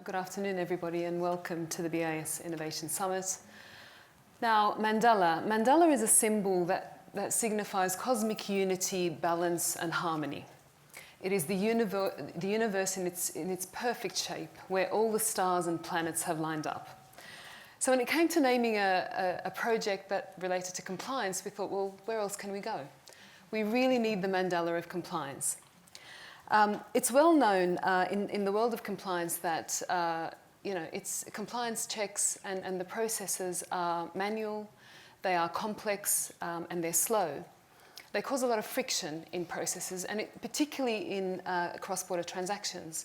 Good afternoon, everybody, and welcome to the BIS Innovation Summit. Now, Mandala is a symbol that signifies cosmic unity, balance, and harmony. It is the universe in its perfect shape, where all the stars and planets have lined up. So when it came to naming a project that related to compliance, we thought, well, where else can we go? We really need the Mandala of compliance. It's well known in the world of compliance that it's compliance checks and the processes are manual, they are complex, and they're slow. They cause a lot of friction in processes, and particularly in cross-border transactions.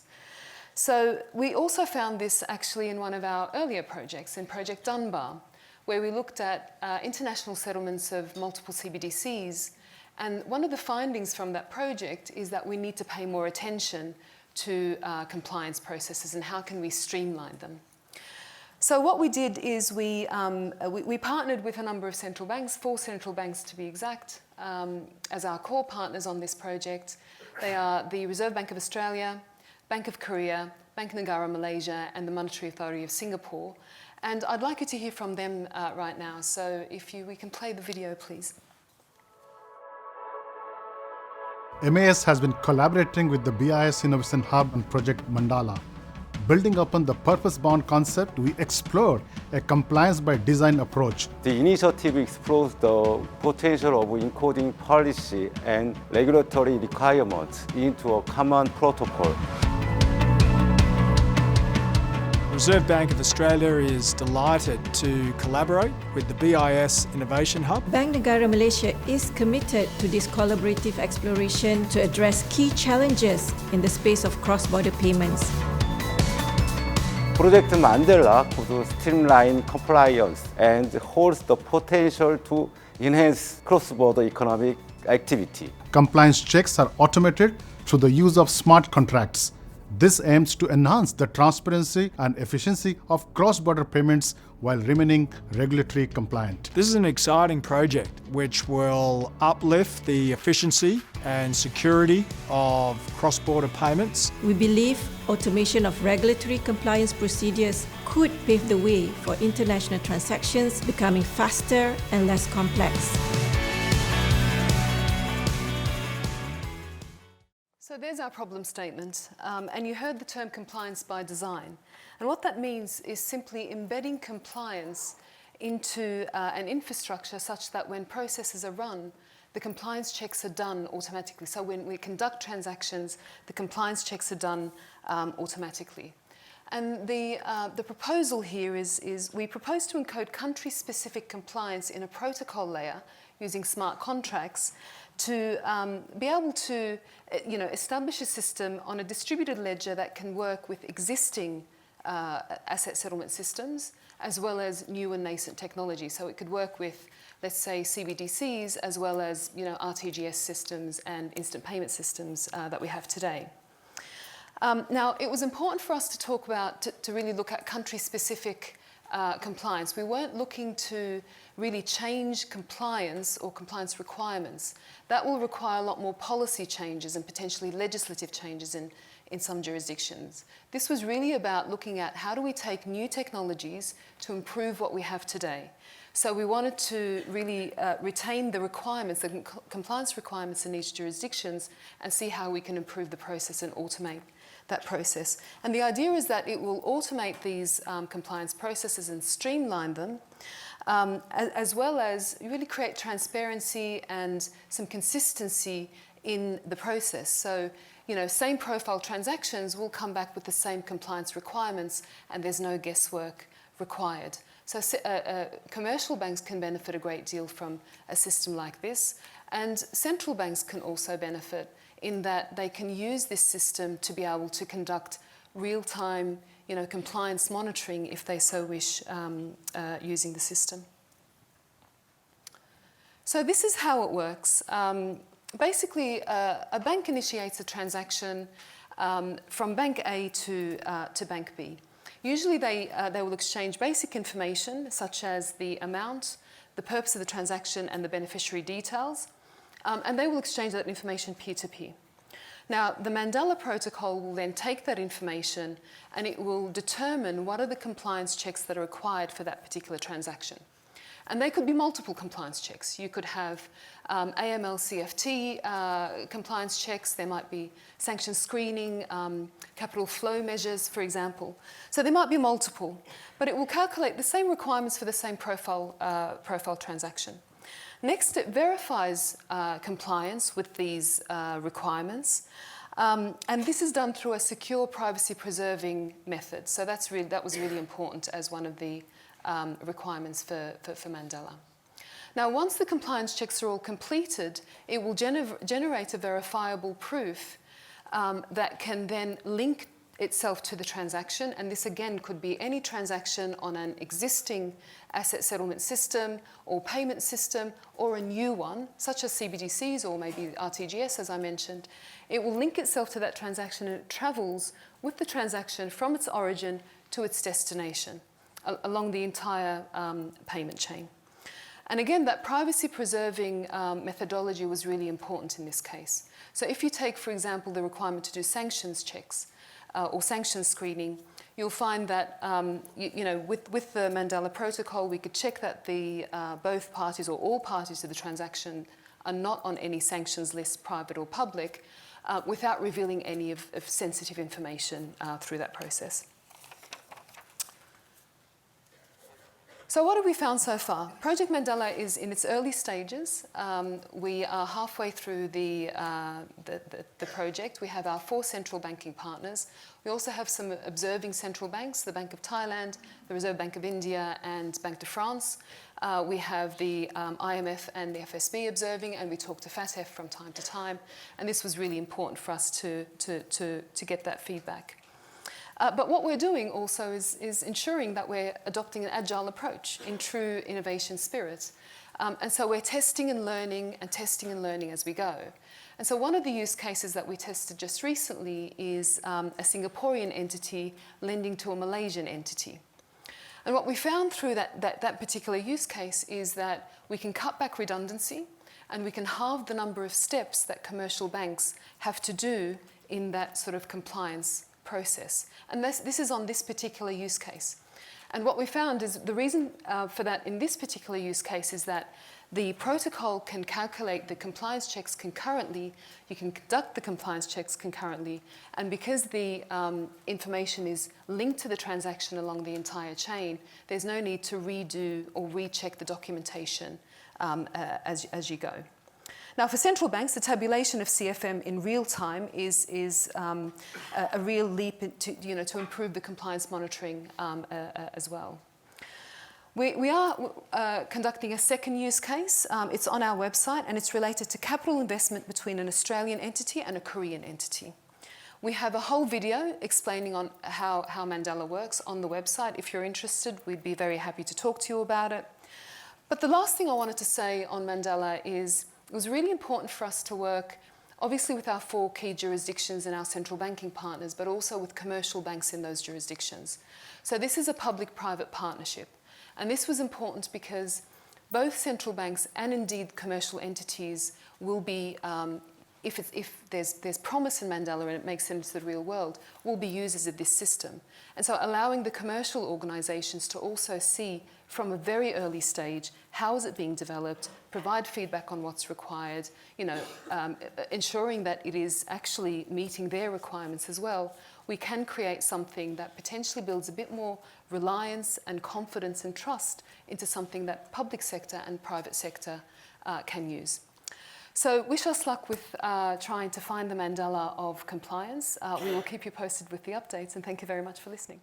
So we also found this actually in one of our earlier projects, in Project Dunbar, where we looked at international settlements of multiple CBDCs. And one of the findings from that project is that we need to pay more attention to compliance processes and how can we streamline them. So what we did is we partnered with a number of central banks, 4 central banks to be exact, as our core partners on this project. They are the Reserve Bank of Australia, Bank of Korea, Bank Negara Malaysia, and the Monetary Authority of Singapore. And I'd like you to hear from them right now. So if we can play the video, please. MAS has been collaborating with the BIS Innovation Hub on Project Mandala. Building upon the purpose-bound concept, we explored a compliance-by-design approach. The initiative explores the potential of encoding policy and regulatory requirements into a common protocol. Reserve Bank of Australia is delighted to collaborate with the BIS Innovation Hub. Bank Negara Malaysia is committed to this collaborative exploration to address key challenges in the space of cross-border payments. Project Mandala could streamline compliance and holds the potential to enhance cross-border economic activity. Compliance checks are automated through the use of smart contracts. This aims to enhance the transparency and efficiency of cross-border payments while remaining regulatory compliant. This is an exciting project which will uplift the efficiency and security of cross-border payments. We believe automation of regulatory compliance procedures could pave the way for international transactions becoming faster and less complex. So there's our problem statement, and you heard the term compliance by design. And what that means is simply embedding compliance into an infrastructure such that when processes are run, the compliance checks are done automatically. So when we conduct transactions, the compliance checks are done automatically. And the proposal here is we propose to encode country-specific compliance in a protocol layer using smart contracts to be able to establish a system on a distributed ledger that can work with existing asset settlement systems as well as new and nascent technology. So it could work with, let's say, CBDCs as well as RTGS systems and instant payment systems that we have today. Now, it was important for us to talk about, to really look at country-specific compliance. We weren't looking to really change compliance or compliance requirements. That will require a lot more policy changes and potentially legislative changes in some jurisdictions. This was really about looking at how do we take new technologies to improve what we have today. So we wanted to really retain the requirements, the compliance requirements in each jurisdictions, and see how we can improve the process and automate that process. And the idea is that it will automate these compliance processes and streamline them, as well as really create transparency and some consistency in the process. So, same profile transactions will come back with the same compliance requirements, and there's no guesswork required. So commercial banks can benefit a great deal from a system like this, and central banks can also benefit in that they can use this system to be able to conduct real-time compliance monitoring if they so wish using the system. So this is how it works. Basically, a bank initiates a transaction from Bank A to Bank B. Usually they will exchange basic information such as the amount, the purpose of the transaction and the beneficiary details, and they will exchange that information peer-to-peer. Now, the Mandala protocol will then take that information and it will determine what are the compliance checks that are required for that particular transaction. And they could be multiple compliance checks. You could have AML-CFT compliance checks. There might be sanction screening, capital flow measures, for example. So there might be multiple, but it will calculate the same requirements for the same profile transaction. Next, it verifies compliance with these requirements. And this is done through a secure privacy-preserving method. So that was really important as one of the requirements for Mandala. Now, once the compliance checks are all completed, it will generate a verifiable proof that can then link itself to the transaction, and this again could be any transaction on an existing asset settlement system or payment system or a new one, such as CBDCs or maybe RTGS, as I mentioned. It will link itself to that transaction and it travels with the transaction from its origin to its destination along the entire payment chain. And again, that privacy-preserving methodology was really important in this case. So if you take, for example, the requirement to do sanctions checks or sanctions screening, you'll find that with the Mandala protocol, we could check that both parties or all parties to the transaction are not on any sanctions list, private or public, without revealing any of sensitive information through that process. So what have we found so far? Project Mandala is in its early stages. We are halfway through the project. We have our 4 central banking partners. We also have some observing central banks, the Bank of Thailand, the Reserve Bank of India, and Banque de France. We have the IMF and the FSB observing, and we talk to FATF from time to time. And this was really important for us to get that feedback. But what we're doing also is ensuring that we're adopting an agile approach in true innovation spirit. And so we're testing and learning as we go. And so one of the use cases that we tested just recently is a Singaporean entity lending to a Malaysian entity. And what we found through that particular use case is that we can cut back redundancy and we can halve the number of steps that commercial banks have to do in that sort of compliance process. And this is on this particular use case. And what we found is the reason for that in this particular use case is that the protocol can calculate the compliance checks concurrently, you can conduct the compliance checks concurrently, and because the information is linked to the transaction along the entire chain, there's no need to redo or recheck the documentation as you go. Now, for central banks, the tabulation of CFM in real time is a real leap to improve the compliance monitoring as well. We are conducting a second use case. It's on our website, and it's related to capital investment between an Australian entity and a Korean entity. We have a whole video explaining on how Mandala works on the website. If you're interested, we'd be very happy to talk to you about it. But the last thing I wanted to say on Mandala is it was really important for us to work, obviously, with our 4 key jurisdictions and our central banking partners, but also with commercial banks in those jurisdictions. So this is a public-private partnership. And this was important because both central banks and indeed commercial entities will be, if there's promise in Mandala and it makes sense to the real world, will be users of this system. And so allowing the commercial organisations to also see from a very early stage how is it being developed, provide feedback on what's required, ensuring that it is actually meeting their requirements as well, we can create something that potentially builds a bit more reliance and confidence and trust into something that public sector and private sector can use. So wish us luck with trying to find the Mandala of compliance. We will keep you posted with the updates, and thank you very much for listening.